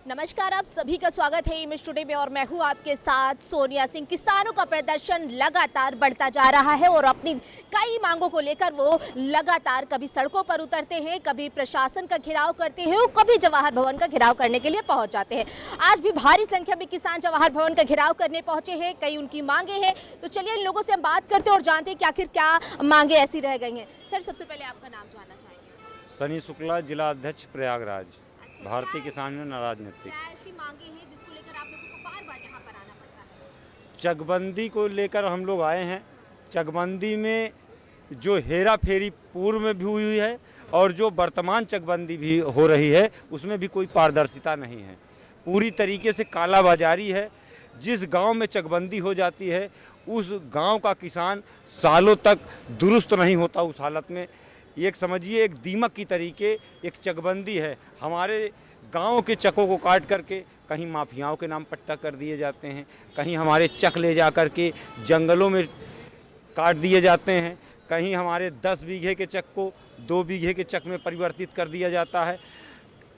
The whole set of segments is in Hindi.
नमस्कार, आप सभी का स्वागत है इमेज टुडे में और मैं हूं आपके साथ सोनिया सिंह। किसानों का प्रदर्शन लगातार बढ़ता जा रहा है और अपनी कई मांगों को लेकर वो लगातार कभी सड़कों पर उतरते हैं, कभी प्रशासन का घेराव करते हैं और कभी जवाहर भवन का घेराव करने के लिए पहुंच जाते हैं। आज भी भारी संख्या में किसान जवाहर भवन का घेराव करने पहुंचे हैं, कई उनकी मांगे हैं। तो चलिए इन लोगों से हम बात करते हैं और जानते हैं कि आखिर क्या मांगे ऐसी रह गई हैं। सर, सबसे पहले आपका नाम जानना चाहेंगे। सनी शुक्ला, जिला अध्यक्ष प्रयागराज, भारतीय किसान यूनियन राजनीतिक। ऐसी मांगे हैं जिसको लेकर आप लोगों को बार-बार यहाँ पर आना पड़ता है? चकबंदी को लेकर हम लोग आए हैं। चकबंदी में जो हेरा फेरी पूर्व में भी हुई है और जो वर्तमान चकबंदी भी हो रही है उसमें भी कोई पारदर्शिता नहीं है। पूरी तरीके से कालाबाजारी है। जिस गांव में चकबंदी हो जाती है उस गांव का किसान सालों तक दुरुस्त नहीं होता। उस हालत में एक समझिए एक दीमक की तरीके एक चकबंदी है। हमारे गांव के चकों को काट करके कहीं माफियाओं के नाम पट्टा कर दिए जाते हैं, कहीं हमारे चक ले जा कर के जंगलों में काट दिए जाते हैं, कहीं हमारे 10 बीघे के चक को 2 बीघे के चक में परिवर्तित कर दिया जाता है।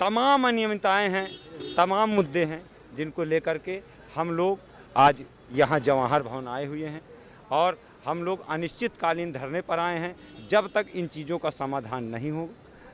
तमाम अनियमितताएं हैं, तमाम मुद्दे हैं जिनको लेकर के हम लोग आज यहाँ जवाहर भवन आए हुए हैं और हम लोग अनिश्चितकालीन धरने पर आए हैं। जब तक इन चीज़ों का समाधान नहीं हो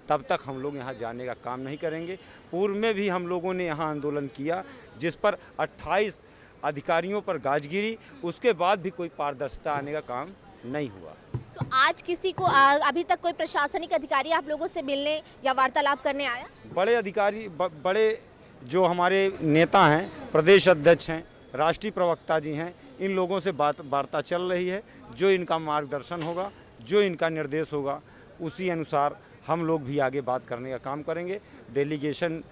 तब तक हम लोग यहाँ जाने का काम नहीं करेंगे। पूर्व में भी हम लोगों ने यहाँ आंदोलन किया जिस पर 28 अधिकारियों पर गाज गिरी, उसके बाद भी कोई पारदर्शिता आने का काम नहीं हुआ। तो आज किसी को अभी तक कोई प्रशासनिक अधिकारी आप लोगों से मिलने या वार्तालाप करने आया? बड़े अधिकारी बड़े जो हमारे नेता हैं, प्रदेश अध्यक्ष हैं, राष्ट्रीय प्रवक्ता जी हैं, इन लोगों से वार्ता चल रही है। जो इनका मार्गदर्शन होगा, जो इनका निर्देश होगा, उसी अनुसार हम लोग भी आगे बात करने का काम करेंगे। डेलीगेशन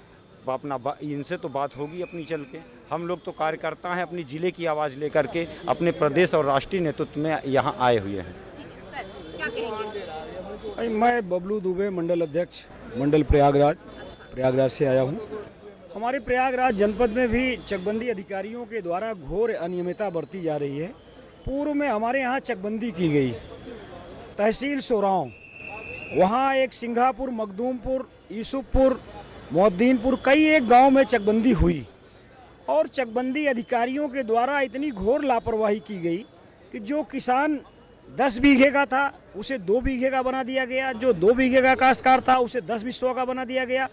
अपना इनसे तो बात होगी अपनी चल के। हम लोग तो कार्यकर्ता हैं, अपनी ज़िले की आवाज़ लेकर के अपने प्रदेश और राष्ट्रीय नेतृत्व में यहाँ आए हुए हैं। ठीक है सर, क्या कहेंगे? मैं बबलू दुबे, मंडल अध्यक्ष, मंडल प्रयागराज से आया हूँ। हमारे प्रयागराज जनपद में भी चकबंदी अधिकारियों के द्वारा घोर अनियमितता बरती जा रही है। पूर्व में हमारे यहाँ चकबंदी की गई, तहसील सोराव, वहाँ एक सिंघापुर, मखदूमपुर, यूसुफपुर, मोहद्दीनपुर, कई एक गांव में चकबंदी हुई और चकबंदी अधिकारियों के द्वारा इतनी घोर लापरवाही की गई कि जो किसान 10 बीघे का था उसे 2 बीघे का बना दिया गया, जो 2 बीघे का काश्तकार था उसे 10 बिस्वा का बना दिया गया।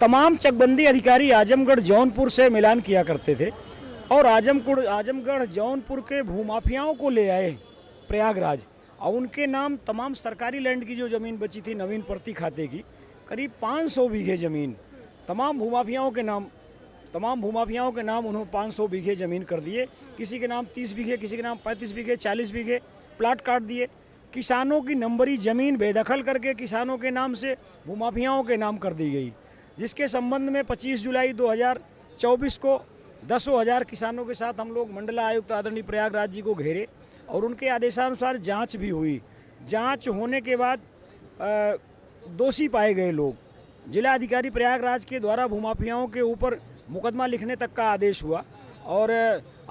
तमाम चकबंदी अधिकारी आजमगढ़ जौनपुर से मिलान किया करते थे और आजमगढ़ जौनपुर के भूमाफियाओं को ले आए प्रयागराज और उनके नाम तमाम सरकारी लैंड की जो ज़मीन बची थी नवीन प्रति खाते की करीब 500 बीघे ज़मीन तमाम भूमाफियाओं के नाम उन्होंने 500 बीघे ज़मीन कर दिए। किसी के नाम 30 बीघे, किसी के नाम 35 बीघे, 40 बीघे प्लाट काट दिए। किसानों की नंबरी ज़मीन बेदखल करके किसानों के नाम से भूमाफियाओं के नाम कर दी गई, जिसके संबंध में 25 जुलाई 2024 को 10,000 किसानों के साथ हम लोग मंडला आयुक्त आदरणीय प्रयागराज जी को घेरे और उनके आदेशानुसार जांच भी हुई। जांच होने के बाद दोषी पाए गए लोग जिला अधिकारी प्रयागराज के द्वारा भूमाफियाओं के ऊपर मुकदमा लिखने तक का आदेश हुआ और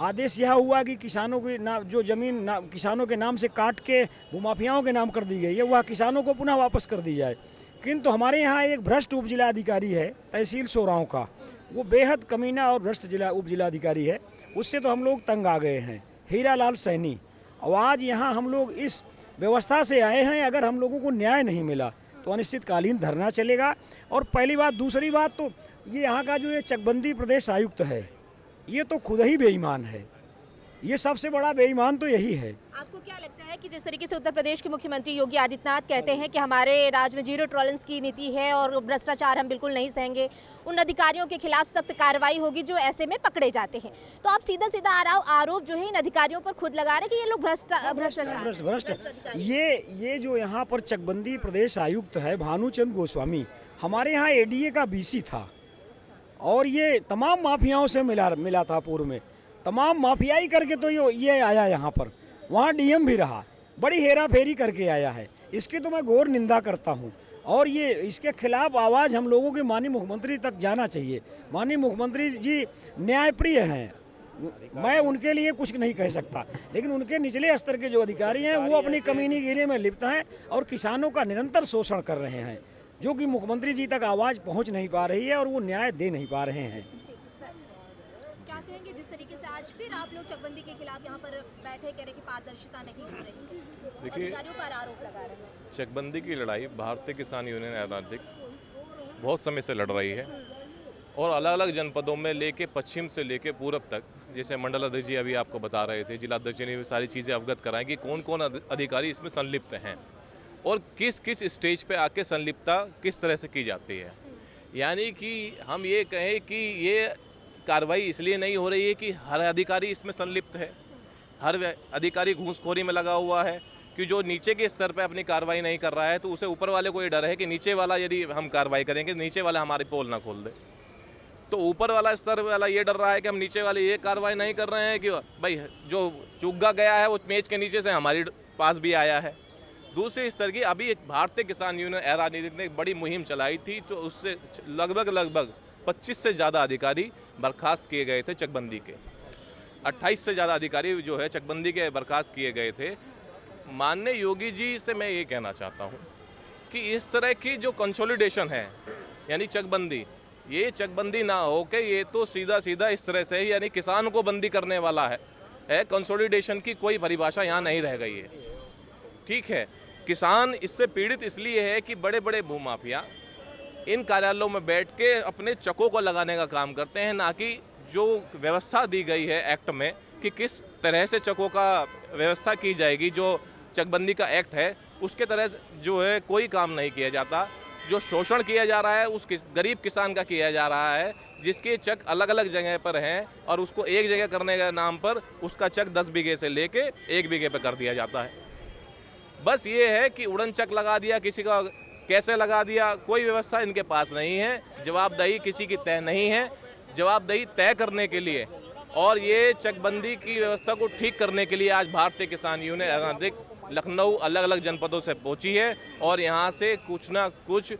आदेश यह हुआ कि किसानों की जो ज़मीन किसानों के नाम से काट के भूमाफियाओं के नाम कर दी गई है वह किसानों को पुनः वापस कर दी जाए। किंतु हमारे यहाँ एक भ्रष्ट उप जिला अधिकारी है तहसील सोराव का, वो बेहद कमीना और भ्रष्ट उप जिला अधिकारी है। उससे तो हम लोग तंग आ गए हैं, हीरालाल सैनी। और आज यहाँ हम लोग इस व्यवस्था से आए हैं, अगर हम लोगों को न्याय नहीं मिला तो अनिश्चितकालीन धरना चलेगा। और पहली बात, दूसरी बात तो ये यहाँ का जो ये चकबंदी प्रदेश आयुक्त है ये तो खुद ही बेईमान है। ये सबसे बड़ा बेईमान तो यही है। आपको क्या लगता है कि जिस तरीके से उत्तर प्रदेश के मुख्यमंत्री योगी आदित्यनाथ कहते हैं कि हमारे राज्य में 0 टॉलरेंस की नीति है और भ्रष्टाचार हम बिल्कुल नहीं सहेंगे, उन अधिकारियों के खिलाफ सख्त कार्रवाई होगी जो ऐसे में पकड़े जाते हैं, तो आप सीधा सीधा आरोप जो है इन अधिकारियों पर खुद लगा रहे हैं कि ये लोग भ्रष्टाचार। ये जो यहाँ पर चकबंदी प्रदेश आयुक्त है भानुचंद गोस्वामी, हमारे यहाँ ADA का BC था और ये तमाम माफियाओं से मिला था। पूर्व में तमाम माफियाई करके तो ये आया यहाँ पर, वहाँ DM भी रहा, बड़ी हेरा फेरी करके आया है। इसकी तो मैं घोर निंदा करता हूँ और ये इसके खिलाफ आवाज़ हम लोगों के माननीय मुख्यमंत्री तक जाना चाहिए। माननीय मुख्यमंत्री जी न्यायप्रिय हैं, मैं उनके लिए कुछ नहीं कह सकता, लेकिन उनके निचले स्तर के जो अधिकारी हैं वो अपनी कमीनीगिरी में लिप्त हैं और किसानों का निरंतर शोषण कर रहे हैं, जो कि मुख्यमंत्री जी तक आवाज़ पहुँच नहीं पा रही है और वो न्याय दे नहीं पा रहे हैं। देखिए जिस तरीके से आज फिर आप लोग चकबंदी के खिलाफ यहाँ पर बैठे, कह रहे कि पारदर्शिता नहीं हो रही है, देखिए, अधिकारियों पर आरोप लगा रहे हैं। चकबंदी की लड़ाई भारतीय किसान यूनियन एरोनॉटिक बहुत समय से लड़ रही है और अलग अलग जनपदों में लेके पश्चिम से लेके पूरब तक, जैसे मंडल अध्यक्ष जी अभी आपको बता रहे थे, जिला अध्यक्ष ने भी सारी चीज़ें अवगत कराएं कि कौन कौन अधिकारी इसमें संलिप्त हैं और किस किस स्टेज पे आके संलिप्तता किस तरह से की जाती है। यानी कि हम ये कहें कि ये कार्रवाई इसलिए नहीं हो रही है कि हर अधिकारी इसमें संलिप्त है, हर अधिकारी घूसखोरी में लगा हुआ है, कि जो नीचे के स्तर पे अपनी कार्रवाई नहीं कर रहा है तो उसे ऊपर वाले को ये डर है कि नीचे वाला यदि हम कार्रवाई करेंगे नीचे वाला हमारी पोल ना खोल दे। तो ऊपर वाला स्तर वाला ये डर रहा है कि हम नीचे वाले ये कार्रवाई नहीं कर रहे हैं कि भाई जो चुग्गा गया है वो मेज के नीचे से हमारी पास भी आया है। दूसरे स्तर की अभी एक भारतीय किसान यूनियन एरोनॉटिक ने एक बड़ी मुहिम चलाई थी, तो उससे लगभग 25 से ज़्यादा अधिकारी बर्खास्त किए गए थे चकबंदी के। 28 से ज़्यादा अधिकारी जो है चकबंदी के बर्खास्त किए गए थे। माननीय योगी जी से मैं ये कहना चाहता हूँ कि इस तरह की जो कंसोलिडेशन है यानी चकबंदी, ये चकबंदी ना हो के ये तो सीधा सीधा इस तरह से यानी किसान को बंदी करने वाला है। कंसोलिडेशन की कोई परिभाषा यहाँ नहीं रह गई है। ठीक है, किसान इससे पीड़ित इसलिए है कि बड़े बड़े भूमाफिया इन कार्यालयों में बैठ के अपने चकों को लगाने का काम करते हैं, ना कि जो व्यवस्था दी गई है एक्ट में कि किस तरह से चकों का व्यवस्था की जाएगी। जो चकबंदी का एक्ट है उसके तरह जो है कोई काम नहीं किया जाता। जो शोषण किया जा रहा है उस गरीब किसान का किया जा रहा है, जिसके चक अलग अलग जगह पर हैं और उसको एक जगह करने के नाम पर उसका चक 10 बीघे से लेके 1 बीघे पर कर दिया जाता है। बस ये है कि उड़न चक लगा दिया, किसी का कैसे लगा दिया, कोई व्यवस्था इनके पास नहीं है। जवाबदेही किसी की तय नहीं है। जवाबदेही तय करने के लिए और ये चकबंदी की व्यवस्था को ठीक करने के लिए आज भारतीय किसान यूनियन एरोनॉटिक लखनऊ अलग अलग जनपदों से पहुंची है और यहाँ से कुछ ना कुछ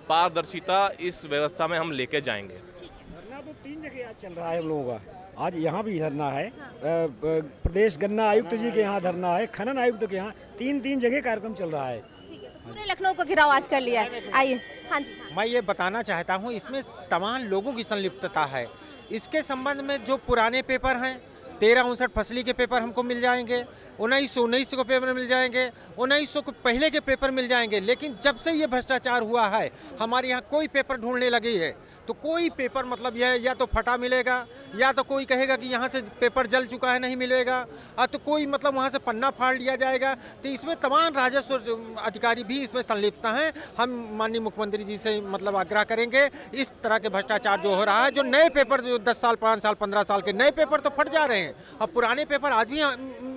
पारदर्शिता इस व्यवस्था में हम लेके जाएंगे। धरना तो 3 जगह आज चल रहा है हम लोगों का। आज यहाँ भी धरना है, प्रदेश गन्ना आयुक्त जी के यहाँ धरना है, खनन आयुक्त के यहाँ, 3 जगह कार्यक्रम चल रहा है। ठीक है, तो पूरे लखनऊ को घेराव आज कर लिया है। आइए, हाँ जी। मैं ये बताना चाहता हूँ इसमें तमाम लोगों की संलिप्तता है। इसके संबंध में जो पुराने पेपर हैं 1359 फसली के पेपर हमको मिल जाएंगे, 1919 के पेपर मिल जाएंगे, 1900 के पहले के पेपर मिल जाएंगे। लेकिन जब से ये भ्रष्टाचार हुआ है हमारे यहाँ कोई पेपर ढूंढने लगी है तो कोई पेपर मतलब यह या तो फटा मिलेगा या तो कोई कहेगा कि यहाँ से पेपर जल चुका है नहीं मिलेगा, और तो कोई मतलब वहाँ से पन्ना फाड़ लिया जाएगा। तो इसमें तमाम राजस्व अधिकारी भी इसमें संलिप्त हैं। हम माननीय मुख्यमंत्री जी से मतलब आग्रह करेंगे इस तरह के भ्रष्टाचार जो हो रहा है, जो नए पेपर जो 10 साल 5 साल 15 साल के नए पेपर तो फट जा रहे हैं, अब पुराने पेपर आज भी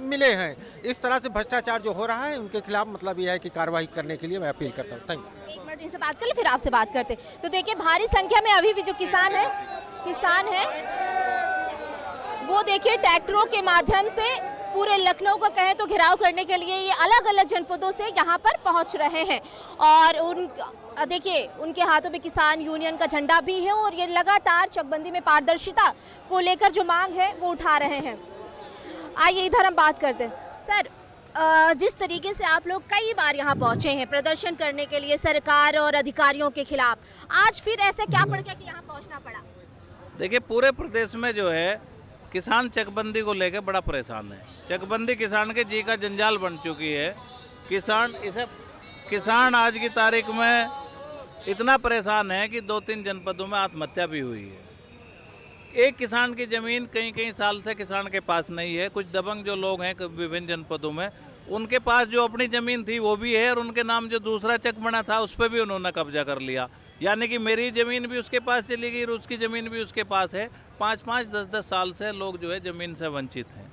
मिले हैं। इस तरह से भ्रष्टाचार जो हो रहा है उनके खिलाफ मतलब यह है कि कार्रवाई करने के लिए मैं अपील करता हूँ। Thank you. एक मिनट इनसे बात कर ले फिर आपसे बात करते। तो देखिए भारी संख्या में अभी भी जो किसान है वो देखिए ट्रैक्टरों के माध्यम से पूरे लखनऊ को कहें तो घेराव करने के लिए ये अलग अलग जनपदों से यहाँ पर पहुँच रहे हैं और देखिए उनके हाथों में किसान यूनियन का झंडा भी है और ये लगातार चकबंदी में पारदर्शिता को लेकर जो मांग है वो उठा रहे हैं। आइए इधर हम बात करते हैं। सर, जिस तरीके से आप लोग कई बार यहाँ पहुँचे हैं प्रदर्शन करने के लिए सरकार और अधिकारियों के खिलाफ, आज फिर ऐसे क्या पड़ गया कि यहाँ पहुँचना पड़ा? देखिए पूरे प्रदेश में जो है किसान चकबंदी को लेकर बड़ा परेशान है। चकबंदी किसान के जी का जंजाल बन चुकी है। किसान आज की तारीख में इतना परेशान है कि 2-3 जनपदों में आत्महत्या भी हुई है। एक किसान की ज़मीन कई साल से किसान के पास नहीं है। कुछ दबंग जो लोग हैं विभिन्न जनपदों में उनके पास जो अपनी ज़मीन थी वो भी है और उनके नाम जो दूसरा चेक बना था उस पर भी उन्होंने कब्जा कर लिया। यानी कि मेरी ज़मीन भी उसके पास चली गई और उसकी ज़मीन भी उसके पास है। 5-5, 10-10 साल से लोग जो है ज़मीन से वंचित हैं।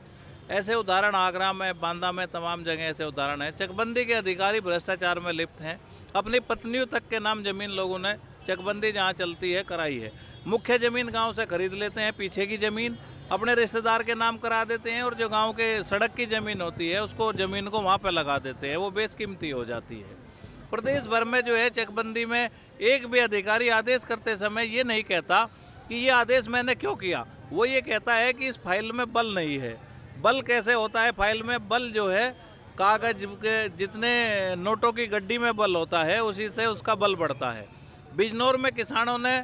ऐसे उदाहरण आगरा में, बांदा में, तमाम जगह ऐसे उदाहरण हैं। चकबंदी के अधिकारी भ्रष्टाचार में लिप्त हैं। अपनी पत्नियों तक के नाम ज़मीन लोगों ने चकबंदी जहाँ चलती है कराई है। मुख्य ज़मीन गांव से खरीद लेते हैं, पीछे की ज़मीन अपने रिश्तेदार के नाम करा देते हैं और जो गांव के सड़क की ज़मीन होती है उसको ज़मीन को वहाँ पे लगा देते हैं, वो बेशकीमती हो जाती है। प्रदेश भर में जो है चकबंदी में एक भी अधिकारी आदेश करते समय ये नहीं कहता कि ये आदेश मैंने क्यों किया, वो ये कहता है कि इस फाइल में बल नहीं है। बल कैसे होता है? फाइल में बल जो है कागज के जितने नोटों की गड्डी में बल होता है उसी से उसका बल बढ़ता है। बिजनौर में किसानों ने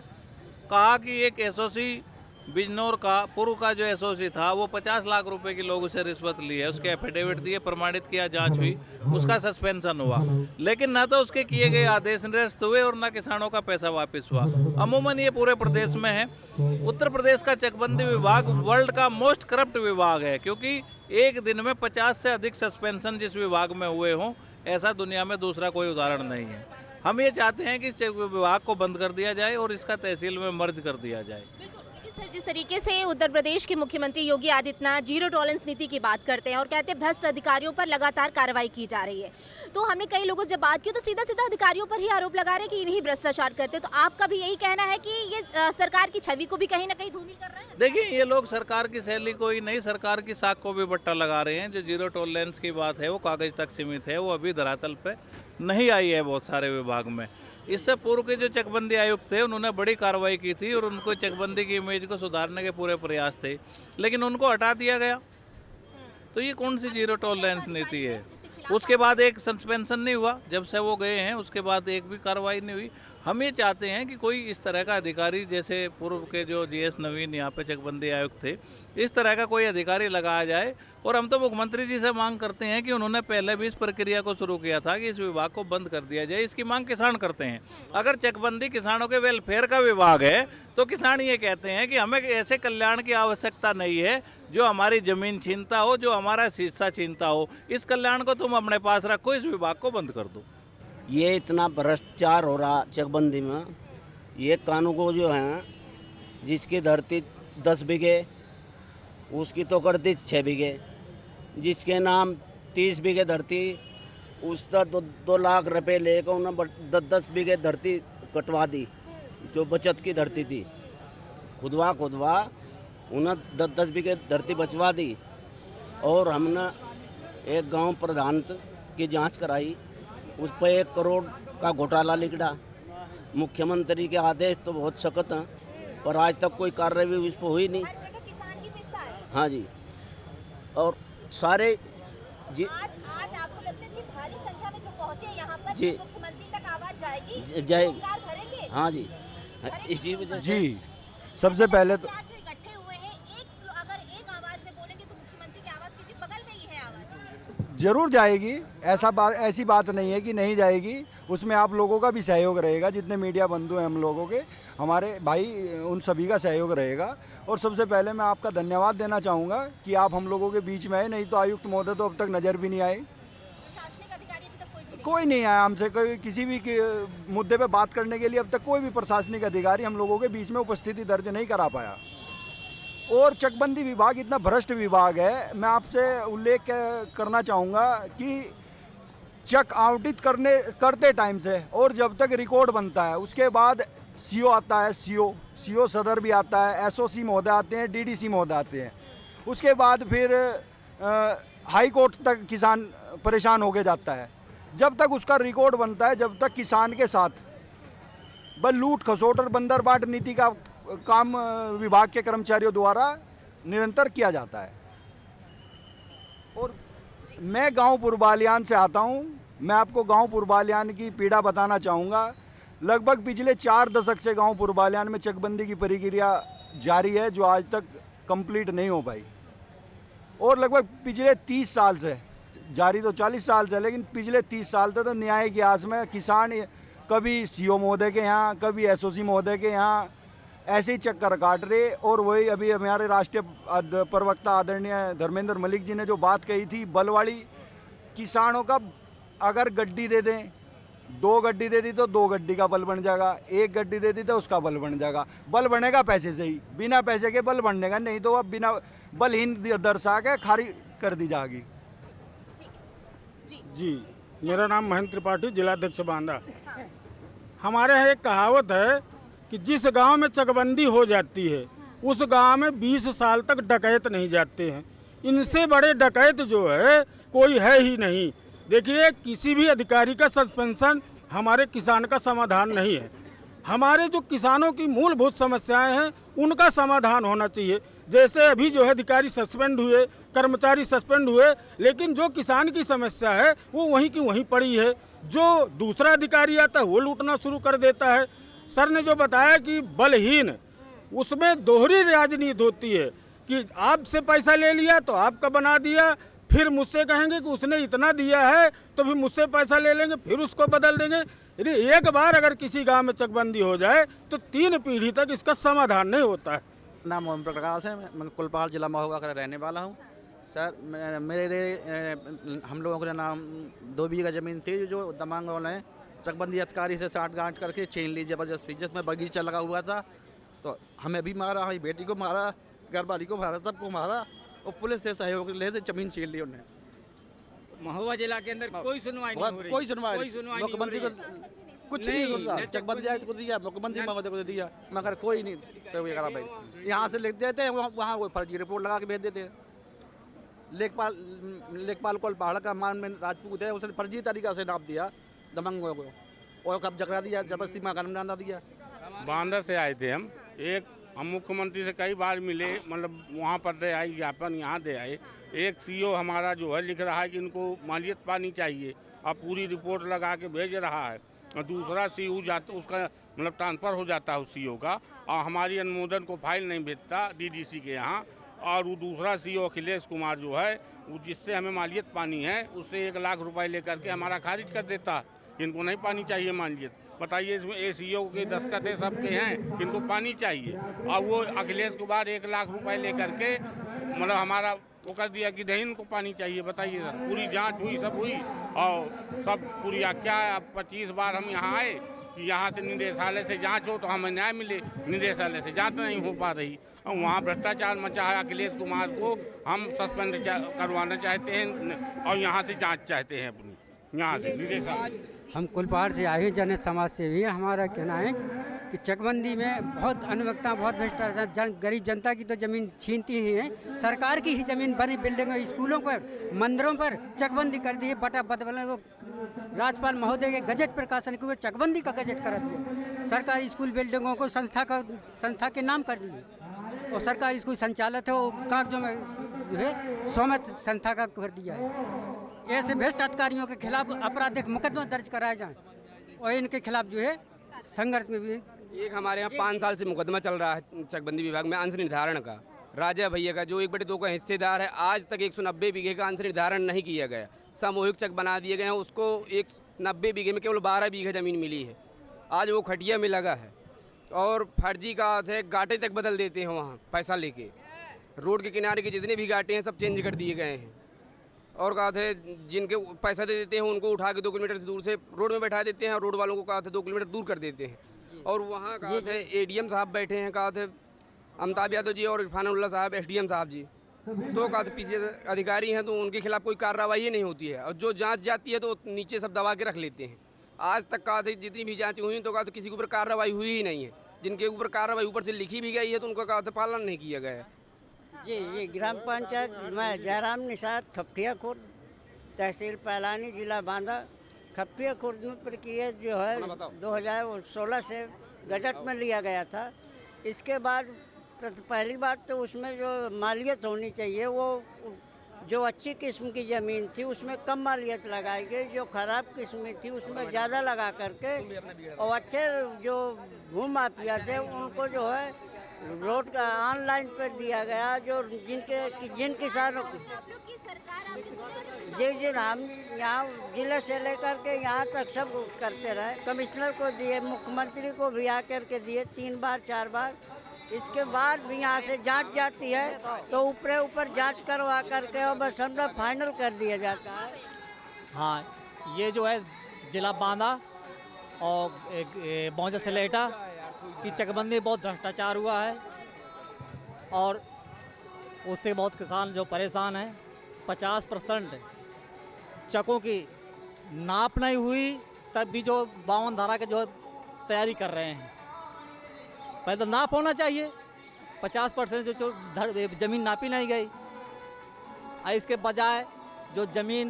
कहा कि एक एसओसी बिजनौर का पूर्व का जो एसओसी था वो 50 लाख रुपए की लोगों से रिश्वत ली है, उसके एफिडेविट दिए, प्रमाणित किया, जांच हुई, उसका सस्पेंशन हुआ, लेकिन ना तो उसके किए गए आदेश निरस्त हुए और ना किसानों का पैसा वापस हुआ। अमूमन ये पूरे प्रदेश में है। उत्तर प्रदेश का चकबंदी विभाग वर्ल्ड का मोस्ट करप्ट विभाग है, क्योंकि एक दिन में 50 से अधिक सस्पेंशन जिस विभाग में हुए हों, ऐसा दुनिया में दूसरा कोई उदाहरण नहीं है। हम ये चाहते हैं कि इस विभाग को बंद कर दिया जाए और इसका तहसील में मर्ज कर दिया जाए। सर, जिस तरीके से उत्तर प्रदेश के मुख्यमंत्री योगी आदित्यनाथ जीरो टॉलरेंस नीति की बात करते हैं और कहते हैं भ्रष्ट अधिकारियों पर लगातार कार्रवाई की जा रही है, तो हमने कई लोगों से बात की तो सीधा सीधा अधिकारियों पर ही आरोप लगा रहे हैं कि इन्हीं भ्रष्टाचार करते हैं। तो आपका भी यही कहना है कि ये सरकार की छवि को भी कहीं ना कहीं धूमिल कर रहे हैं? देखिए, ये लोग सरकार की शैली को ही नहीं, सरकार की साख को भी बट्टा लगा रहे हैं। जो जीरो टॉलरेंस की बात है वो कागज तक सीमित है, वो अभी धरातल पे नहीं आई है बहुत सारे विभाग में। इससे पूर्व के जो चकबंदी आयुक्त थे उन्होंने बड़ी कार्रवाई की थी और उनको चकबंदी की इमेज को सुधारने के पूरे प्रयास थे, लेकिन उनको हटा दिया गया। तो ये कौन सी जीरो टॉलरेंस नीति है? उसके बाद एक सस्पेंशन नहीं हुआ, जब से वो गए हैं उसके बाद एक भी कार्रवाई नहीं हुई। हम ये चाहते हैं कि कोई इस तरह का अधिकारी, जैसे पूर्व के जो जीएस नवीन यहाँ पे चकबंदी आयुक्त थे, इस तरह का कोई अधिकारी लगाया जाए। और हम तो मुख्यमंत्री जी से मांग करते हैं कि उन्होंने पहले भी इस प्रक्रिया को शुरू किया था कि इस विभाग को बंद कर दिया जाए। इसकी मांग किसान करते हैं। अगर चकबंदी किसानों के वेलफेयर का विभाग है तो किसान ये कहते हैं कि हमें ऐसे कल्याण की आवश्यकता नहीं है जो हमारी जमीन छीनता हो, जो हमारा हिस्सा छीनता हो। इस कल्याण को तुम अपने पास रखो, इस विभाग को बंद कर दो। ये इतना भ्रष्टाचार हो रहा चकबंदी में, ये कानून को जो है जिसकी धरती 10 बीघे उसकी तो कर दी 6 बीघे, जिसके नाम 30 बीघे धरती उसका 2 लाख रुपए लेकर उन्होंने 10 बीघे धरती कटवा दी, जो बचत की धरती थी। खुदवा उन्हें 10 बीघे धरती बचवा दी। और हमने एक गांव प्रधान की जांच कराई, उस पर 1 करोड़ का घोटाला निकला। मुख्यमंत्री के आदेश तो बहुत सख्त हैं, पर आज तक कोई कार्रवाई उस पर हुई नहीं। किसान की पिस्ता है। हाँ जी, और सारे जी आज आपको लगता है कि भारी संख्या में जो पहुंचे यहाँ पर जी, मुख्यमंत्री तक आवाज जाएगी, जाएगी। रोजगार भरेंगे? हाँ जी, इसी वजह से जी, सबसे पहले तो आज जो इकट्ठे हुए हैं, अगर एक आवाज में बोलेंगे तो मुख्यमंत्री की आवाज, क्योंकि बगल में ही है आवाज। जरूर जाएगी, ऐसी बात नहीं है कि नहीं जाएगी। उसमें आप लोगों का भी सहयोग रहेगा, जितने मीडिया बंधु हैं हम लोगों के, हमारे भाई, उन सभी का सहयोग रहेगा। और सबसे पहले मैं आपका धन्यवाद देना चाहूँगा कि आप हम लोगों के बीच में आए, नहीं तो आयुक्त महोदय तो अब तक नज़र भी नहीं आए। प्रशासनिक अधिकारी अभी तक कोई नहीं आया हमसे, कोई किसी भी मुद्दे पे बात करने के लिए अब तक कोई भी प्रशासनिक अधिकारी हम लोगों के बीच में उपस्थिति दर्ज नहीं करा पाया। और चकबंदी विभाग इतना भ्रष्ट विभाग है, मैं आपसे उल्लेख करना चाहूँगा कि चेक आवंटित करते टाइम से और जब तक रिकॉर्ड बनता है उसके बाद सीओ आता है, सीओ सदर भी आता है, एसओसी महोदय आते हैं, डीडीसी महोदय आते हैं। उसके बाद फिर हाई कोर्ट तक किसान परेशान होके जाता है। जब तक उसका रिकॉर्ड बनता है, जब तक किसान के साथ बस लूट खसोट और बंदर बाट नीति का काम विभाग के कर्मचारियों द्वारा निरंतर किया जाता है। और मैं गांव पुरबालियान से आता हूं, मैं आपको गांव पुरबालियान की पीड़ा बताना चाहूँगा। लगभग पिछले 4 दशक से गांव पुरबालियान में चकबंदी की प्रक्रिया जारी है, जो आज तक कंप्लीट नहीं हो पाई। और लगभग पिछले 30 साल से, जारी तो 40 साल से, लेकिन पिछले 30 साल से तो न्याय की आस में किसान कभी सीओ महोदय के यहाँ, कभी एसओसी महोदय के यहाँ ऐसे ही चक्कर काट रहे। और वही अभी हमारे राष्ट्रीय प्रवक्ता आदरणीय धर्मेंद्र मलिक जी ने जो बात कही थी, बल वाली, किसानों का अगर गड्डी दे दें, 2 गड्डी दे दी तो 2 गड्डी का बल बन जाएगा, 1 गड्डी दे दी तो उसका बल बन जाएगा। बल बनेगा पैसे से ही, बिना पैसे के बल बनने का नहीं, तो अब बिना बलहीन दर्शा के खारिज कर दी जाएगी। जी, मेरा नाम महेंद्र त्रिपाठी, जिलाध्यक्ष बांदा। हमारे यहाँ एक कहावत है कि जिस गांव में चकबंदी हो जाती है उस गांव में 20 साल तक डकैत नहीं जाते हैं। इनसे बड़े डकैत जो है कोई है ही नहीं। देखिए, किसी भी अधिकारी का सस्पेंशन हमारे किसान का समाधान नहीं है। हमारे जो किसानों की मूलभूत समस्याएं हैं उनका समाधान होना चाहिए। जैसे अभी जो है अधिकारी सस्पेंड हुए, कर्मचारी सस्पेंड हुए, लेकिन जो किसान की समस्या है वो वहीं की वहीं पड़ी है। जो दूसरा अधिकारी आता है वो लूटना शुरू कर देता है। सर ने जो बताया कि बलहीन उसमें दोहरी राजनीति होती है कि आपसे पैसा ले लिया तो आपका बना दिया, फिर मुझसे कहेंगे कि उसने इतना दिया है तो फिर मुझसे पैसा ले लेंगे, फिर उसको बदल देंगे। यदि एक बार अगर किसी गांव में चकबंदी हो जाए तो 3 पीढ़ी तक इसका समाधान नहीं होता है। नाम ओम प्रकाश है, मैं कुलपहाड़ जिला महोबा का रहने वाला हूँ। सर मेरे हम लोगों के नाम 2 बीघा ज़मीन थी जो दमांग वाले ने चकबंदी अधिकारी से साठ गांठ करके छीन ली ज़बरदस्ती, जिसमें बगीचा लगा हुआ था। तो हमें भी मारा, हमारी बेटी को मारा, घरवाली को मारा, सबको मारा और पुलिस से सहयोग ले से ज़मीन छीन ली उन्हें। महोबा जिला के अंदर कोई सुनवाई नहीं हो रही, कोई सुनवाई मुख्यमंत्री को कुछ नहीं सुन रहा। चकबंदी आयुक्त को दिया, मुख्यमंत्री महोदय को दिया, मगर कोई नहीं करा भाई। यहाँ से लिख देते हैं, वहाँ कोई फर्जी रिपोर्ट लगा के भेज देते हैं। लेखपाल कुलपहाड़ का मान में राजपूत है, उसने फर्जी तरीका से नाप दिया दमंगों को और कब्जा करा दिया, जबरदस्ती मकान बना दिया। बांदा से आए थे हम मुख्यमंत्री से कई बार मिले, मतलब वहाँ पर दे आई ज्ञापन, यहाँ दे आए। एक सीओ हमारा जो है लिख रहा है कि इनको मालियत पानी चाहिए, अब पूरी रिपोर्ट लगा के भेज रहा है, और दूसरा सीओ जाता उसका मतलब ट्रांसफ़र हो जाता है उस सीओ का, और हमारी अनुमोदन को फाइल नहीं भेजता डीडीसी के यहाँ। और वो दूसरा सीओ अखिलेश कुमार जो है वो जिससे हमें मालियत पानी है उससे 1 लाख रुपए लेकर के हमारा खारिज कर देता। इनको नहीं पानी चाहिए मालियत। बताइए, इसमें एसीओ के दस्तखत सबके हैं, इनको पानी चाहिए, और वो अखिलेश कुमार 1 लाख रुपए लेकर के मतलब हमारा वो कर दिया कि नहीं इनको पानी चाहिए। बताइए सर, पूरी जांच हुई, सब हुई, और सब पूरी क्या 25 बार हम यहाँ आए कि यहाँ से निदेशालय से जांच हो तो हमें न्याय मिले, निदेशालय से जांच नहीं हो पा रही, और वहाँ भ्रष्टाचार मचा है। अखिलेश कुमार को हम सस्पेंड करवाना चाहते हैं और यहाँ से जाँच चाहते हैं अपनी, यहाँ से निदेशालय। हम कुलपहाड़ से आए जन समाज से भी हमारा कहना है कि चकबंदी में बहुत अनियमितता, बहुत भ्रष्टाचार, गरीब जनता की तो ज़मीन छीनती ही है। सरकार की ही ज़मीन बनी बिल्डिंगों, स्कूलों पर, मंदिरों पर चकबंदी कर दी है। बटा बदलने को राज्यपाल महोदय के गजट प्रकाशन के हुए चकबंदी का गजट करा दिया। सरकारी स्कूल बिल्डिंगों को संस्था के नाम कर दिए, और सरकारी स्कूल संचालित है वो कागजों में जो है स्वामित्व संस्था का कर दिया है। ऐसे भ्रष्ट अधिकारियों के खिलाफ आपराधिक मुकदमा दर्ज कराया जाए और इनके खिलाफ जो है संघर्ष में भी। एक हमारे यहाँ 5 साल से मुकदमा चल रहा है चकबंदी विभाग में अंश निर्धारण का, राजा भैया का जो 1/2 का हिस्सेदार है। आज तक 190 बीघे का अंश निर्धारण नहीं किया गया। सामूहिक चक बना दिए गए हैं, उसको 190 बीघे में केवल 12 बीघे ज़मीन मिली है। आज वो खटिया में लगा है और फर्जी का है गाटे तक बदल देते हैं वहाँ पैसा लेके। रोड के किनारे के जितने भी गाटे हैं सब चेंज कर दिए गए हैं, और कहा थे जिनके पैसा दे देते हैं उनको उठा के 2 किलोमीटर से दूर से रोड में बैठा देते हैं, और रोड वालों को कहा थे 2 किलोमीटर दूर कर देते हैं। और वहाँ कहा थे एडीएम साहब बैठे हैं, कहा थे अमिताभ यादव जी और इरफानुल्ला साहब एसडीएम साहब जी, तो कहा थे पीसीएस अधिकारी हैं, तो उनके खिलाफ कोई कार्रवाई नहीं होती है, और जो जाँच जाती है तो नीचे सब दबा के रख लेते हैं। आज तक कहा थे जितनी भी जाँच हुई तो कहा तो किसी के ऊपर कार्रवाई हुई ही नहीं है। जिनके ऊपर कार्रवाई ऊपर से लिखी भी गई है तो उनका कहा था पालन नहीं किया गया है। जी ग्राम पंचायत में जयराम निषाद खपटिया खुर्द, तहसील पैलानी, जिला बांदा। खपटिया खुर्द में प्रक्रिया जो है 2016 से गजट में लिया गया था। इसके बाद पहली बात तो उसमें जो मालियत होनी चाहिए वो जो अच्छी किस्म की ज़मीन थी उसमें कम मालियत लगाई गई, जो ख़राब किस्म की थी उसमें ज़्यादा लगा करके, और अच्छे जो भूमाफिया थे उनको जो है रोड का ऑनलाइन पर दिया गया। जो जिन किसानों की जी हम यहाँ जिले से लेकर के यहाँ तक सब करते रहे, कमिश्नर को दिए, मुख्यमंत्री को भी आकर के दिए 3 बार 4 बार। इसके बाद भी यहाँ से जांच जाती है तो ऊपर जांच करवा करके और बस हम लोग फाइनल कर दिया जाता है। हाँ, ये जो है जिला बांदा और मौजा से लेटा की चकबंदी बहुत भ्रष्टाचार हुआ है, और उससे बहुत किसान जो परेशान हैं। 50% चकों की नाप नहीं हुई, तब भी जो 52 धारा के जो तैयारी कर रहे हैं। पहले तो नाप होना चाहिए, 50% जो ज़मीन नापी नहीं गई, और इसके बजाय जो ज़मीन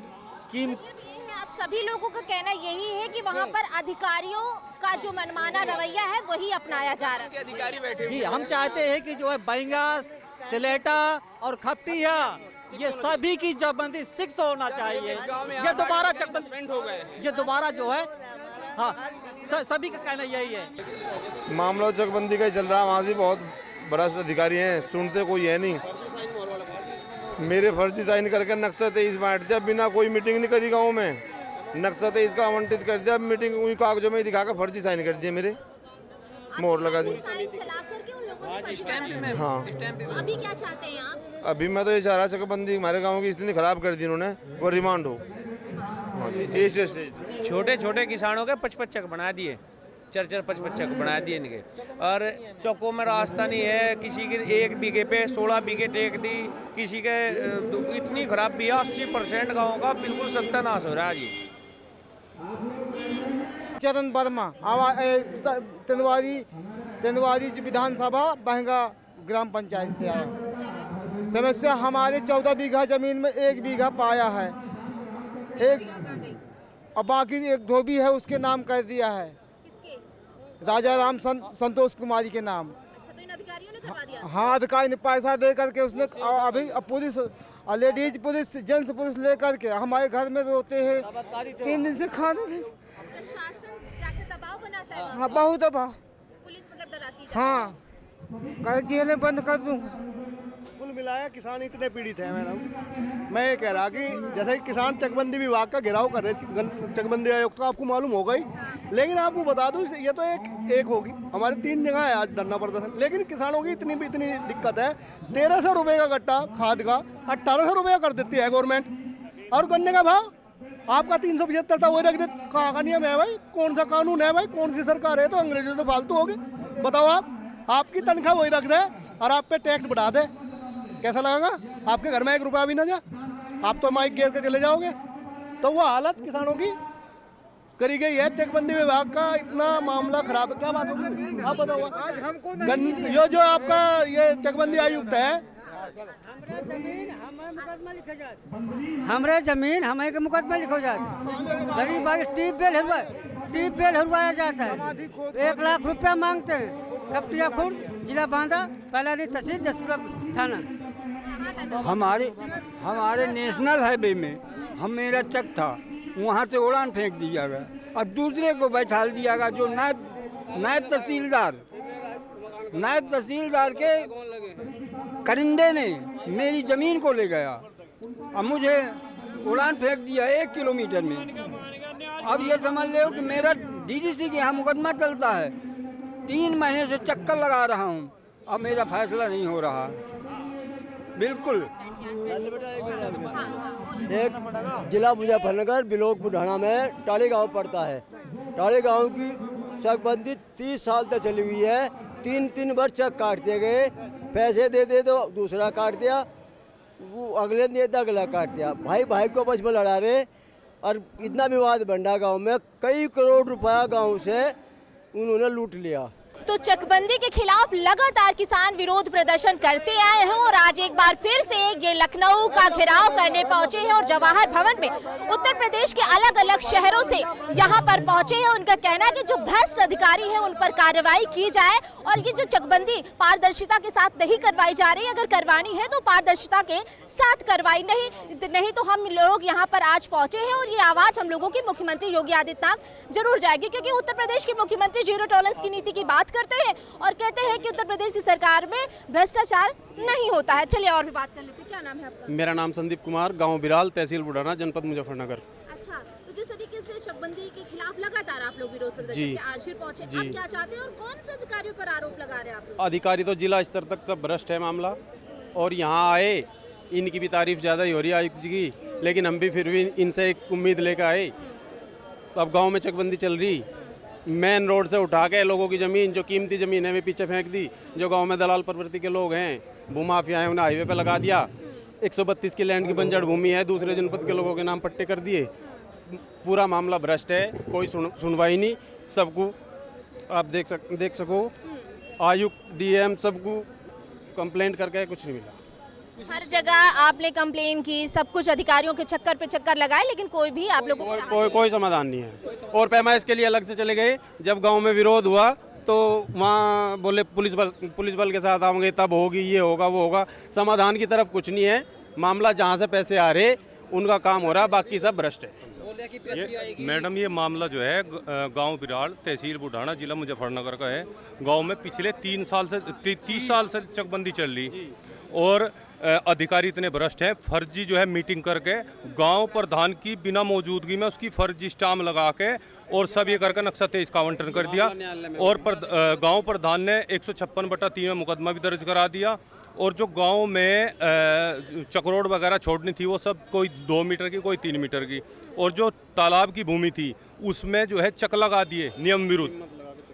कीमत। आप सभी लोगों का कहना यही है कि वहाँ पर अधिकारियों का जो मनमाना रवैया है वही अपनाया जा रहा है। अधिकारी बैठे जी, हम चाहते हैं कि जो है बैंगा, सिलेटा और खपटिया ये सभी की चकबंदी 6 होना चाहिए। ये दोबारा चकबंदी हो गए, ये दोबारा जो है हाँ सभी का कहना यही है। मामला चकबंदी का ही चल रहा है, वहाँ से बहुत भ्रष्ट अधिकारी हैं, सुनते कोई है नहीं। मेरे फर्जी साइन करके नक्शा 23 बांट दिया, बिना कोई मीटिंग नहीं करी गाँव में। नक्शा 23 का आवंटित कर दिया, मीटिंग उन्हीं कागजों में दिखाकर फर्जी साइन कर दिए, मेरे मोहर लगा दी। हाँ, अभी क्या चाहते हैं आप? अभी मैं तो ये चाह रहा चकबंदी हमारे गाँव की इतनी खराब कर दी उन्होंने, वो रिमांड हो। छोटे छोटे किसानों के 55 चक बना दिए, 4-4 55 चक बना दिए इनके। और चौकों में रास्ता नहीं है, किसी के 1 बीघे पे 16 बीघे टेक दी, किसी के इतनी खराब भी है। 80% गाँव का बिल्कुल सत्यानाश हो रहा है जी। चरण वर्मा तेंदुआरी विधानसभा बहंगा ग्राम पंचायत से आया। समस्या हमारे 14 बीघा जमीन में 1 बीघा पाया है, और बाकी 1 धोबी है उसके नाम कर दिया है, राजा राम संतोष कुमारी के नाम। अच्छा, तो इन अधिकारियों ने करवा दिया? हाँ, अधिकारी ने पैसा दे करके उसने अभी police, ladies police, gents police लेकर के हमारे घर में रोते हैं। 3 दिन से खाना नहीं। प्रशासन जाके दबाव बनाता है? हाँ, बहुत दबाव। पुलिस मतलब डराती है? हाँ, कल जेलें बंद कर दूँगा। कुल मिलाया किसान इतने पीड़ित हैं मैडम। मैं ये कह रहा कि जैसे कि किसान चकबंदी विभाग का घेराव कर रहे थे, चकबंदी आयोग तो आपको मालूम होगा ही, लेकिन आपको बता दूं ये तो एक होगी। हमारे 3 जगह है आज धरना प्रदर्शन, लेकिन किसानों की इतनी दिक्कत है। 1300 रुपये का गट्टा खाद का 1800 रुपये कर देती है गवर्नमेंट, और गन्ने का भाव आपका 375 था, वही रख दे। कहाँ का नियम है भाई? कौन सा कानून है भाई? कौन सी सरकार है? तो अंग्रेजों से फालतू हो गए। बताओ आपकी तनख्वाह वही रख दे और आप पे टैक्स बढ़ा दे, कैसा लगेगा? आपके घर में 1 रुपया भी ना जा, आप तो माइक घेर के चले जाओगे। तो वो हालत किसानों की करी गई है। चकबंदी विभाग का इतना मामला खराब है। क्या बात होगी आप बताओ। जो आपका ये चकबंदी आयुक्त है, हमरे जमीन हमें के मुकदमा लिखो जाता। गरीब भाई ट्यूबवेल हरवाया जाता है, 1 लाख रुपया मांगते हैं। कपटिया खुर्द, जिला बांदा, पलानी तहसील, जसपुरा थाना। हमारे नेशनल हाईवे में मेरा चक था, वहाँ से उड़ान फेंक दिया गया और दूसरे को बैठा दिया गया, जो नायब तहसीलदार के करिंदे ने मेरी ज़मीन को ले गया और मुझे उड़ान फेंक दिया 1 किलोमीटर में। अब ये समझ लो कि मेरा डीजीसी के यहाँ मुकदमा चलता है। 3 महीने से चक्कर लगा रहा हूँ, अब मेरा फैसला नहीं हो रहा। बिल्कुल। एक जिला मुजफ्फरनगर ब्लॉक बुढ़ाना में टाड़ी गांव पड़ता है। टाड़ी गांव की चकबंदी 30 साल तक चली हुई है। 3 बार चक काट दिए गए, पैसे दे तो दूसरा काट दिया, वो अगले दिए तो अगला काट दिया। भाई को आपस में लड़ा रहे, और इतना विवाद बंडा गांव में, कई करोड़ रुपया गांव से उन्होंने लूट लिया। तो चकबंदी के खिलाफ लगातार किसान विरोध प्रदर्शन करते आए हैं और आज एक बार फिर से ये लखनऊ का घेराव करने पहुंचे हैं और जवाहर भवन में उत्तर प्रदेश के अलग अलग शहरों से यहां पर पहुंचे हैं। उनका कहना है कि जो भ्रष्ट अधिकारी हैं उन पर कार्रवाई की जाए और ये जो चकबंदी पारदर्शिता के साथ नहीं करवाई जा रही, अगर करवानी है तो पारदर्शिता के साथ करवाई, नहीं तो हम लोग यहाँ पर आज पहुंचे हैं और ये आवाज हम लोगों की मुख्यमंत्री योगी आदित्यनाथ जरूर जाएगी, क्योंकि उत्तर प्रदेश के मुख्यमंत्री जीरो टॉलरेंस की नीति की बात करते हैं और कहते हैं कि उत्तर प्रदेश की सरकार में भ्रष्टाचार नहीं होता है। चलिए और भी बात कर लेते हैं। क्या नाम है आपका? मेरा नाम संदीप कुमार, गांव बिराल, तहसील बुढ़ाना, जनपद मुजफ्फरनगर। अच्छा, तो जिस तरीके से चकबंदी के खिलाफ लगातार आप लोग विरोध प्रदर्शन के आज फिर पहुंचे, आप क्या चाहते हैं और कौन से अधिकारियों पर आरोप लगा रहे हैं आप लोग? अधिकारी तो जिला स्तर तक सब भ्रष्ट है मामला, और यहाँ आए इनकी भी तारीफ ज़्यादा ही हो रही है आयुक्त जी की, लेकिन हम भी फिर भी इनसे एक उम्मीद लेकर आए। तो अब गाँव में चकबंदी चल रही, मेन रोड से उठा के लोगों की ज़मीन, जो कीमती ज़मीन है, वे पीछे फेंक दी। जो गांव में दलाल प्रवृत्ति के लोग हैं, भूमाफिया हैं, उन्हें हाईवे पे लगा दिया। 132 की लैंड की बंजर भूमि है, दूसरे जनपद के लोगों के नाम पट्टे कर दिए। पूरा मामला भ्रष्ट है, कोई सुनवाई नहीं। सबको आप देख सको, आयुक्त, डीएम, सबको कंप्लेंट करके कुछ नहीं मिला। हर जगह आपने कंप्लेन की, सब कुछ अधिकारियों के चक्कर पे चक्कर लगाए, लेकिन कोई भी आप लोगों को कोई समाधान नहीं है। और पैमाइश के लिए अलग से चले गए। जब गांव में विरोध हुआ तो वहाँ बोले पुलिस बल के साथ आओगे तब होगी, ये होगा वो होगा। समाधान की तरफ कुछ नहीं है। मामला जहाँ से पैसे आ रहे उनका काम हो रहा, बाकी सब भ्रष्ट है। मैडम ये मामला जो है गांव बिराड़ तहसील बुढ़ाना जिला मुजफ्फरनगर का है। गांव में पिछले 30 साल से चकबंदी चल रही और अधिकारी इतने भ्रष्ट हैं, फर्जी जो है मीटिंग करके गांव प्रधान की बिना मौजूदगी में उसकी फर्जी स्टाम्प लगा के और सब ये करके नक्शा 23 का आवंटन कर दिया और गांव प्रधान ने 156/3 में मुकदमा भी दर्ज करा दिया। और जो गांव में चकरोड वगैरह छोड़नी थी वो सब कोई 2 मीटर की कोई 3 मीटर की, और जो तालाब की भूमि थी उसमें जो है चक लगा दिए नियम विरुद्ध।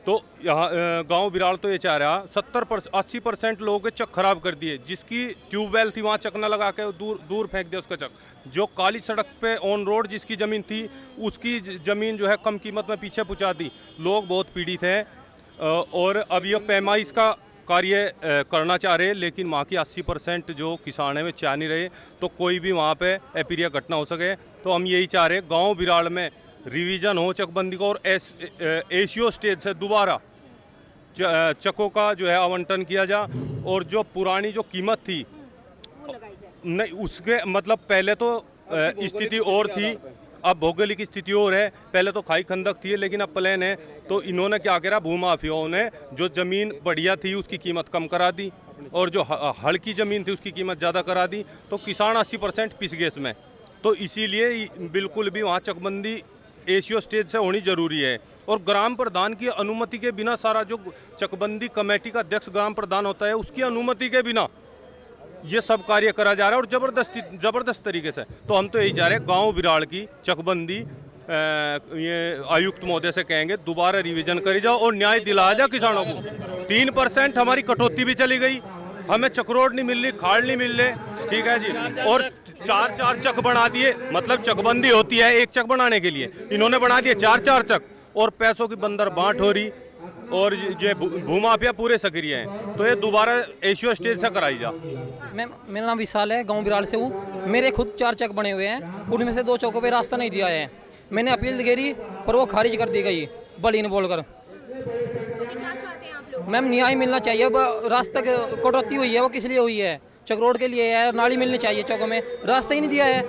तो यहाँ गांव बिराड़ तो ये चाह रहा 80% लोगों के चक खराब कर दिए। जिसकी ट्यूबवेल थी वहाँ चक न लगा के दूर फेंक दिया उसका चक। जो काली सड़क पे ऑन रोड जिसकी ज़मीन थी उसकी ज़मीन जो है कम कीमत में पीछे पहुँचा दी। लोग बहुत पीड़ित हैं और अब यह पैमाइश का कार्य करना चाह रहे, लेकिन वहाँ की 80% जो किसान हैं वे चाह नहीं रहे, तो कोई भी वहाँ पे अप्रिय घटना हो सके। तो हम यही चाह रहे गांव बिराड़ में रिवीजन हो चकबंदी को और एशियो स्टेज से दोबारा चकों का जो है आवंटन किया जा और जो पुरानी जो कीमत थी नहीं उसके मतलब पहले तो स्थिति और थी, अब भौगोलिक स्थिति और है। पहले तो खाई खंदक थी लेकिन अब प्लेन है। तो इन्होंने क्या करा, भूमाफियाओं ने जो ज़मीन बढ़िया थी उसकी कीमत कम करा दी और जो हल्की ज़मीन थी उसकी कीमत ज़्यादा करा दी। तो किसान 80% पिस गए इसमें। तो इसीलिए बिल्कुल भी वहाँ चकबंदी एशियो स्टेज से होनी ज़रूरी है और ग्राम प्रधान की अनुमति के बिना सारा जो चकबंदी कमेटी का अध्यक्ष ग्राम प्रधान होता है उसकी अनुमति के बिना ये सब कार्य करा जा रहा है और ज़बरदस्त तरीके से। तो हम तो यही चाह रहे हैं गांव बिराड़ की चकबंदी ये आयुक्त महोदय से कहेंगे दोबारा रिवीजन करी जाओ और न्याय दिलाया जाए किसानों को। 3% हमारी कटौती भी चली गई, हमें चकरोड नहीं मिल रही, खाड़ नहीं मिल रहे, ठीक है जी। और 4 चक बना दिए, मतलब चकबंदी होती है 1 चक बनाने के लिए, इन्होंने बना दिए 4 चक और पैसों की बंदर बांट हो रही और ये भूमाफिया पूरे सक्रिय हैं। तो ये दोबारा एशियो स्टेज से कराई जा। मेरा नाम विशाल है, गांव बिराड़ से हूँ। मेरे खुद 4 चक बने हुए हैं, उनमें से 2 चौकों पे रास्ता नहीं दिया है। मैंने अपील करी पर वो खारिज कर दी गई बलीन बोलकर। मैम न्याय मिलना चाहिए। रास्ता कटौती हुई है वो किस लिए हुई है? चकरोड के लिए है, नाली मिलनी चाहिए चौकों में, रास्ता ही नहीं दिया है।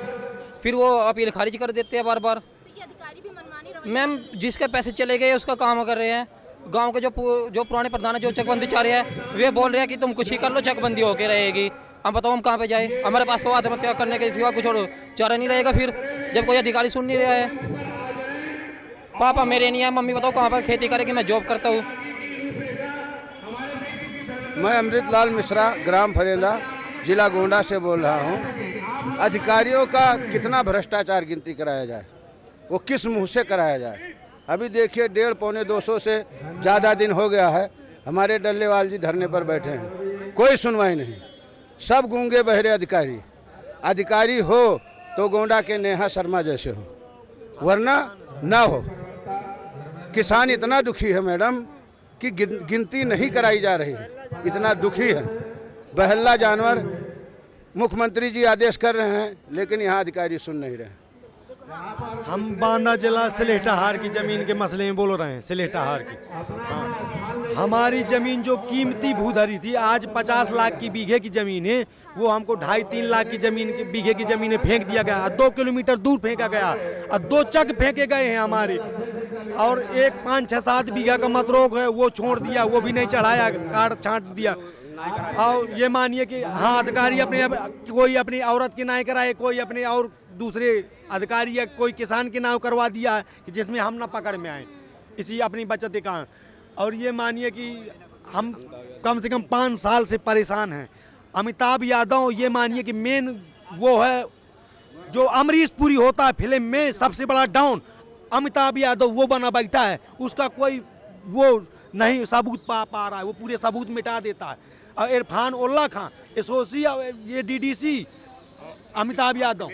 फिर वो अपील खारिज कर देते हैं बार बार। मैम जिसके पैसे चले गए उसका काम कर रहे हैं। गांव के जो पुराने प्रधान है जो चकबंदी चाह रहे हैं वे बोल रहे हैं कि तुम कुछ ही कर लो, चकबंदी होके रहेगी। हम बताओ हम कहाँ पे जाए? हमारे पास तो आत्महत्या करने के सिवा कुछ और चारा नहीं रहेगा फिर, जब कोई अधिकारी सुन नहीं रहा है। पापा मेरे नहीं है, मम्मी बताओ कहाँ पर खेती करेगी? मैं जॉब करता हूँ। मैं अमृतलाल मिश्रा ग्राम फरेंदा जिला गोंडा से बोल रहा हूँ। अधिकारियों का कितना भ्रष्टाचार गिनती कराया जाए, वो किस मुँह से कराया जाए? अभी देखिए 150-200 से ज़्यादा दिन हो गया है हमारे डल्लेवाल जी धरने पर बैठे हैं, कोई सुनवाई नहीं। सब गूंगे बहरे अधिकारी हो तो गोंडा के नेहा शर्मा जैसे हो, वरना ना हो। किसान इतना दुखी है मैडम कि गिनती नहीं कराई जा रही है, इतना दुखी है। बहल्ला जानवर मुख्यमंत्री जी आदेश कर रहे हैं लेकिन यहाँ अधिकारी सुन नहीं रहे। हम बांदा जिला सिलेटाहार की ज़मीन के मसले में बोल रहे हैं। सिलेटाहार की हमारी ज़मीन जो कीमती भूधरी थी, आज 50 लाख की बीघे की ज़मीन है, वो हमको 2.5-3 लाख की ज़मीन बीघे की ज़मीन फेंक दिया गया। 2 किलोमीटर दूर फेंका गया और 2 चक फेंके गए हैं हमारे। और एक 5-6-7 बीघा का मतरोक है वो छोड़ दिया, वो भी नहीं चढ़ाया, काट छांट दिया। और ये मानिए कि हाँ अधिकारी कोई अपनी औरत के नाम कराए, कोई अपने और दूसरे अधिकारी या कोई किसान के नाम करवा दिया है कि जिसमें हम ना पकड़ में आए इसी अपनी बचत के कारण। और ये मानिए कि हम कम से कम 5 साल से परेशान हैं। अमिताभ यादव ये मानिए कि मेन वो है जो अमरीश पुरी होता है फिल्म में सबसे बड़ा डाउन, अमिताभ यादव वो बना बैठा है। उसका कोई वो नहीं सबूत पा रहा है, वो पूरे सबूत मिटा देता है। और इरफान उल्ला खान एसोसिएट ये डीडीसी अमिताभ यादव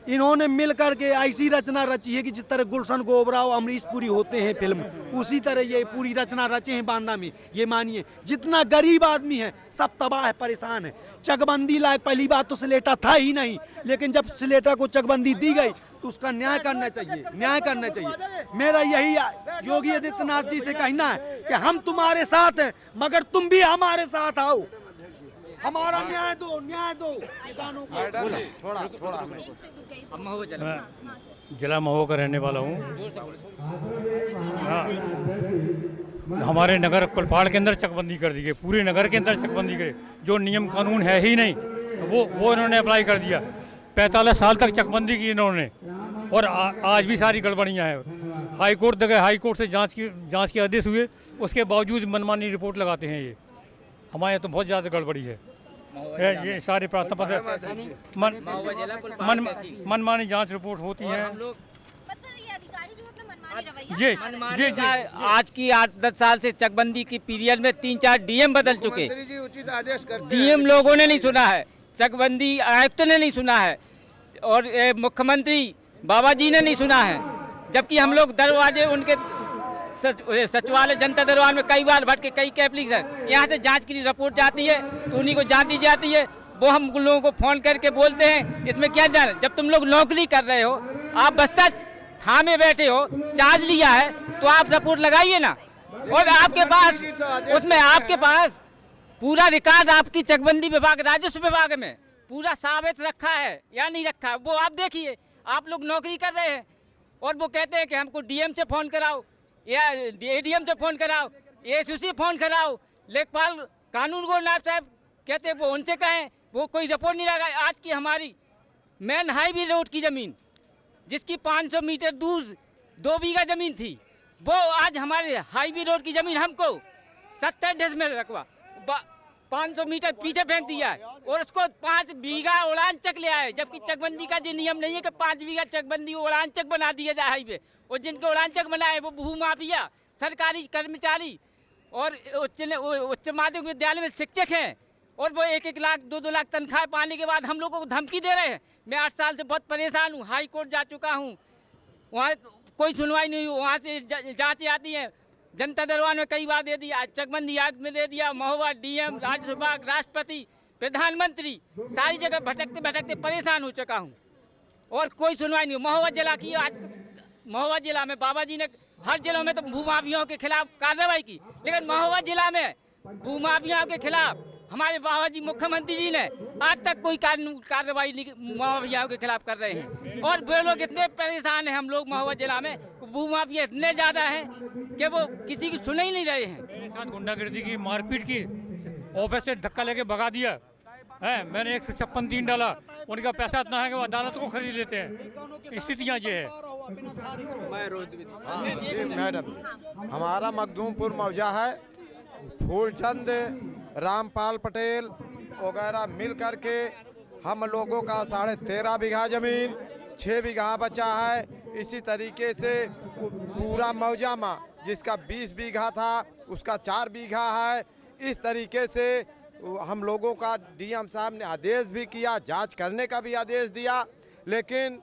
इन्होंने मिल करके ऐसी रचना रची है कि जिस तरह गुलशन गोबरा और अमरीश पुरी होते हैं फिल्म, उसी तरह ये पूरी रचना रचे हैं बांदा में। ये मानिए जितना गरीब आदमी है सब तबाह है, परेशान है। चकबंदी लायक पहली बात तो सिलेटा था ही नहीं, लेकिन जब सिलेटा को चकबंदी दी गई तो उसका न्याय करना चाहिए, न्याय करना चाहिए। मेरा यही योगी आदित्यनाथ जी से कहना है कि हम तुम्हारे साथ हैं मगर तुम भी हमारे साथ आओ, हमारा न्याय दो किसानों को। जिला महोबा का रहने वाला हूँ। हाँ, हमारे नगर कुलपाड़ के अंदर चकबंदी कर दी गई, पूरे नगर के अंदर चकबंदी करे, जो नियम कानून है ही नहीं वो इन्होंने अप्लाई कर दिया। 45 साल तक चकबंदी की इन्होंने, और आज भी सारी गड़बड़ियाँ हैं। हाई कोर्ट तक, हाई कोर्ट से जांच के आदेश हुए, उसके बावजूद मनमानी रिपोर्ट लगाते हैं। ये हमारे यहाँ तो बहुत ज़्यादा गड़बड़ी है। ये सारे प्रार्थना पत्र मनमानी जांच रिपोर्ट होती है। जी जी जी, आज की 8-10 साल से चकबंदी की पीरियड में 3-4 डीएम बदल चुके। डीएम लोगों ने नहीं सुना है, चकबंदी आयुक्त ने नहीं सुना है, और मुख्यमंत्री बाबा जी ने नहीं सुना है। जबकि हम लोग दरवाजे उनके सचिवालय जनता दरबार में कई बार भटके, कई एप्लीकेशन यहाँ से जांच के लिए रिपोर्ट जाती है तो उन्हीं को जांच दी जाती है। वो हम लोगों को फोन करके बोलते हैं इसमें क्या जान, जब तुम लोग नौकरी कर रहे हो, आप बस्ता थामे बैठे हो, चार्ज लिया है तो आप रिपोर्ट लगाइए ना। और आपके पास उसमें आपके पास पूरा रिकॉर्ड आपकी चकबंदी विभाग, राजस्व विभाग में पूरा साबित रखा है या नहीं रखा, वो आप देखिए। आप लोग नौकरी कर रहे हैं और वो कहते हैं कि हमको डीएम से फ़ोन कराओ या एडीएम से फ़ोन कराओ, एसयूसी फ़ोन कराओ। लेखपाल कानून गो नायब साहब कहते हैं वो उनसे कहें, वो कोई रिपोर्ट नहीं लगाए। आज की हमारी मेन हाईवे रोड की ज़मीन, जिसकी 500 मीटर दूर 2 बीघा ज़मीन थी, वो आज हमारे हाईवे रोड की ज़मीन हमको 70 डेज में रखवा 500 मीटर पीछे फेंक दिया है, और उसको 5 बीघा उड़ान चक ले आए। जबकि चकबंदी का जो नियम नहीं है कि 5 बीघा चकबंदी उड़ान चक बना दिया जाए हाईवे, और जिनके उड़ान चक बनाए वो भूमाफिया, सरकारी कर्मचारी और उच्च माध्यमिक विद्यालय में शिक्षक हैं, और वो 1-1 लाख 2-2 लाख तनख्वाह पाने के बाद हम लोगों को धमकी दे रहे हैं। मैं 8 साल से बहुत परेशान हूँ, हाई कोर्ट जा चुका हूँ, वहाँ कोई सुनवाई नहीं हुई। वहाँ से जाँचें आती हैं, जनता दरबार में कई बार दे दिया, चकबंदी आयुक्त में दे दिया, महोबा डीएम, राजस्व विभाग, राष्ट्रपति, प्रधानमंत्री, सारी जगह भटकते भटकते परेशान हो चुका हूँ और कोई सुनवाई नहीं। महोबा जिला की आज महोबा जिला में बाबा जी ने हर जिलों में तो भूमाफियाओं के खिलाफ कार्रवाई की, लेकिन महोबा जिला में भूमाफियाओं के खिलाफ हमारे बाबा जी मुख्यमंत्री जी ने आज तक कोई कार्रवाई नहीं माफियाओं के खिलाफ कर रहे हैं। और वे लोग इतने परेशान हैं, हम लोग महोबा जिला में भूमाफिया इतने ज़्यादा हैं कि वो किसी की सुन ही नहीं रहे हैं। मेरे साथ गुंडागर्दी की, मारपीट की, ऑफिस से धक्का लेके भगा दिया है। मैंने 156 डाला, उनका पैसा इतना है कि वो अदालत को खरीद लेते हैं। स्थितियाँ ये है। मैडम, हमारा मखदूमपुर मौजा है, फूलचंद, रामपाल पटेल वगैरह मिल करके हम लोगों का 13.5 बीघा ज़मीन, 6 बीघा बचा है। इसी तरीके से पूरा मौजा में जिसका 20 बीघा था उसका 4 बीघा है। इस तरीके से हम लोगों का डीएम साहब ने आदेश भी किया, जांच करने का भी आदेश दिया, लेकिन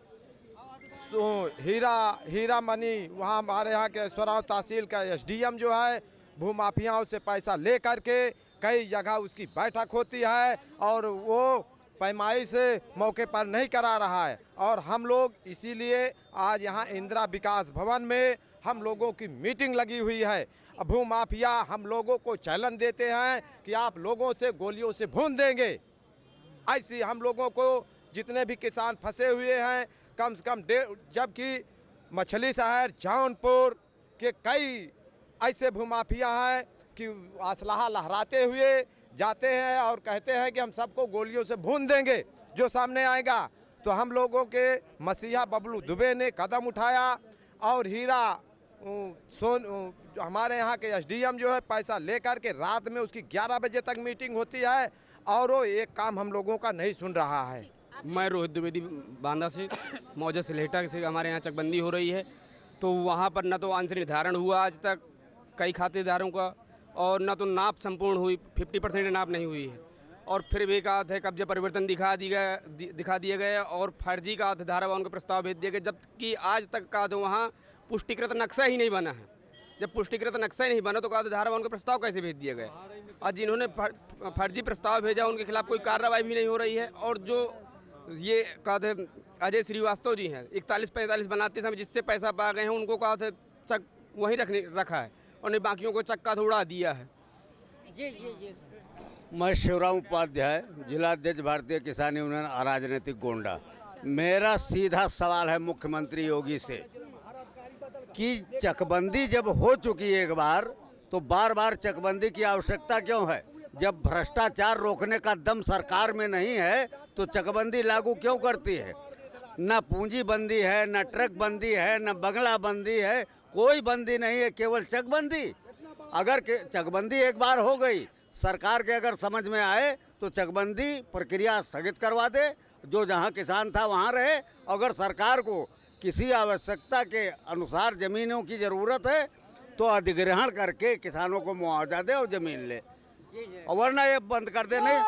हीरा मनी वहाँ हमारे यहाँ के स्वराव तहसील का एसडीएम जो है भूमाफियाओं से पैसा ले करके कई जगह उसकी बैठक होती है और वो पैमाइश मौके पर नहीं करा रहा है। और हम लोग इसीलिए आज यहाँ इंदिरा विकास भवन में हम लोगों की मीटिंग लगी हुई है। भूमाफिया हम लोगों को चैलेंज देते हैं कि आप लोगों से गोलियों से भून देंगे। ऐसी हम लोगों को जितने भी किसान फंसे हुए हैं कम से कम जबकि मछली शहर जौनपुर के कई ऐसे भूमाफिया हैं कि असलहा लहराते हुए जाते हैं और कहते हैं कि हम सबको गोलियों से भून देंगे जो सामने आएगा। तो हम लोगों के मसीहा बबलू दुबे ने कदम उठाया और हीरा हमारे यहाँ के एसडीएम जो है पैसा लेकर के रात में उसकी 11 बजे तक मीटिंग होती है और वो एक काम हम लोगों का नहीं सुन रहा है। मैं रोहित द्विवेदी बांदा से मौजा सिलेटा से हमारे यहाँ चकबंदी हो रही है, तो वहाँ पर न तो अंश निर्धारण हुआ आज तक कई खातेदारों का, और न तो नाप संपूर्ण हुई, 50% नाप नहीं हुई है। और फिर भी कहा था कब्जे परिवर्तन दिखा दिए गए और फर्जी का धारावान का प्रस्ताव भेज दिया गया, जबकि आज तक का तो वहाँ पुष्टिकृत नक्शा ही नहीं बना है। जब पुष्टिकृत नक्शा ही नहीं बना तो कहा धारावान का प्रस्ताव कैसे भेज दिया गया। और जिन्होंने फर्जी प्रस्ताव भेजा उनके खिलाफ कोई कार्रवाई भी नहीं हो रही है। और जो ये कहा थे अजय श्रीवास्तव जी हैं 41-45 बनाते समय जिससे पैसा पा गए हैं उनको कहा था चक वहीं रखा है और नहीं बाकियों को चक्का थोड़ा दिया है। मैं शिवराम उपाध्याय, जिलाध्यक्ष भारतीय किसान यूनियन अराजनीतिक गोंडा। मेरा सीधा सवाल है मुख्यमंत्री योगी से कि चकबंदी जब हो चुकी है एक बार, तो बार बार चकबंदी की आवश्यकता क्यों है? जब भ्रष्टाचार रोकने का दम सरकार में नहीं है तो चकबंदी लागू क्यों करती है? न पूंजी बंदी है, न ट्रक बंदी है, न बंगला बंदी है, कोई बंदी नहीं है, केवल चकबंदी। अगर चकबंदी एक बार हो गई, सरकार के अगर समझ में आए तो चकबंदी प्रक्रिया स्थगित करवा दे, जो जहां किसान था वहां रहे। अगर सरकार को किसी आवश्यकता के अनुसार ज़मीनों की ज़रूरत है तो अधिग्रहण करके किसानों को मुआवजा दे और ज़मीन ले, और वरना ये बंद कर दे। नहीं,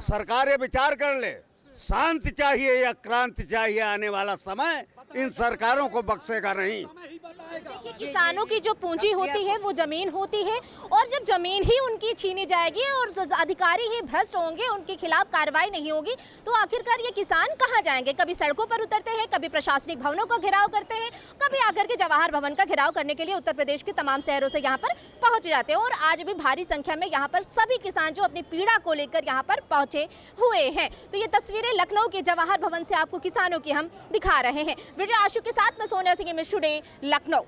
सरकार ये विचार कर ले, शांति चाहिए या क्रांति चाहिए। आने वाला समय इन सरकारों को बख्शेगा नहीं। देखिए, किसानों की जो पूंजी होती है वो जमीन होती है, और जब जमीन ही उनकी छीनी जाएगी और अधिकारी ही भ्रष्ट होंगे, उनके खिलाफ कार्रवाई नहीं होगी, तो आखिरकार ये किसान कहाँ जाएंगे? कभी सड़कों पर उतरते हैं, कभी प्रशासनिक भवनों का घेराव करते हैं, कभी आकर के जवाहर भवन का घेराव करने के लिए उत्तर प्रदेश के तमाम शहरों से यहाँ पर पहुँच जाते हैं। और आज भी भारी संख्या में यहाँ पर सभी किसान जो अपनी पीड़ा को लेकर यहाँ पर पहुँचे हुए हैं। तो ये तस्वीरें लखनऊ के जवाहर भवन से आपको किसानों की हम दिखा रहे हैं। विजय आशु के साथ मैं सोनिया सिंह, मिस टुडे, लखनऊ।